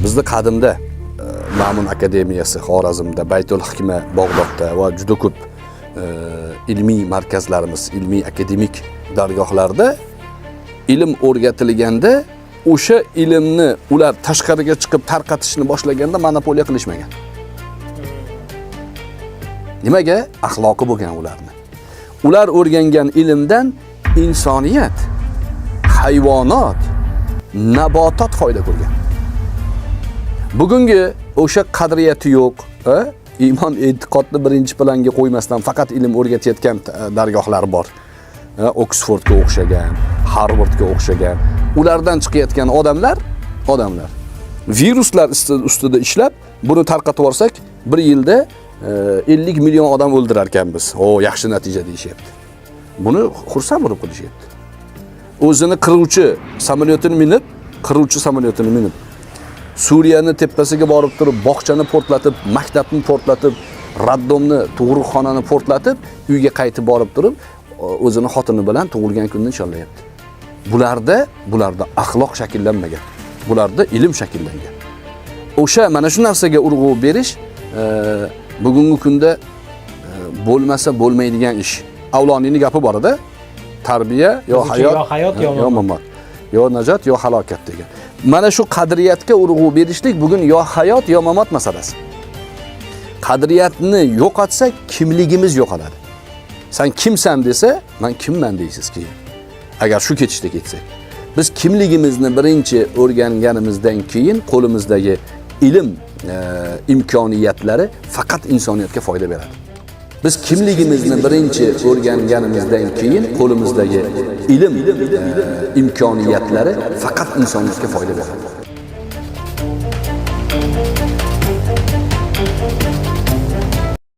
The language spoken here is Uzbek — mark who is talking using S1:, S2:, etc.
S1: bizda qadimda Ma'mun akademiyasi Xorazmda, Baytul Hikma Bag'dodda va juda ko'p ilmiy markazlarimiz, ilmiy akademik dargohlarda ilm o'rgatilganda o'sha ilmni ular tashqariga chiqib tarqatishni boshlaganda monopoliya qilishmagan. Nimaga? Axloqi bo'lgan ularni. Ular o'rgangan ilmdan insoniyat, hayvonot, nabotot foyda ko'rgan. Bugungi o'sha qadriyati yo'q, iymon e'tiqodni birinchi planga qo'ymasdan faqat ilm o'rgatayotgan dargohlar bor. Oksfordga o'xshagan, Harvardga o'xshagan, ulardan chiqayotgan odamlar viruslar ustida ishlab, buni tarqatib yorsak, bir yilda 50 million odam o'ldirar ekanmiz. Yaxshi natija deyishyapti. Buni xursand bo'lib qilishyapti. O'zini qiruvchi samolyotini minib, Suriyani tepasiga borib turib, bog'chani portlatib, maktabni portlatib, raddomni, tug'ruqxonani portlatib, uyga qaytib borib turib, o'zini xotini bilan tug'ilgan kunni nishonlayapti. Bularda axloq shakllanmagan. Bularda ilm shakllangan. O'sha mana shu narsaga urg'u berish bugungi kunda bo'lmasa bo'lmaydigan ish. Avloniyning gapi bor-da, tarbiya yo hayot yo mamot, yo najot yo halokat degan. Mana shu qadriyatga urg'u berishlik bugun yo hayot yo mamot masalasi. Qadriyatni yo'qotsak, kimligimiz yo'qoladi. Sen kimsan desa, men kimman deysiz keyin. Agar shu ketishda ketsak, biz kimligimizni birinchi o'rganganimizdan keyin qo'limizdagi ilm imkoniyatlari faqat insoniyatga foyda beradi. Biz kimligimizni birinchi o'rganganimizdan keyin qo'limizdagi ilm imkoniyatlari faqat insoniyatga foyda beradi.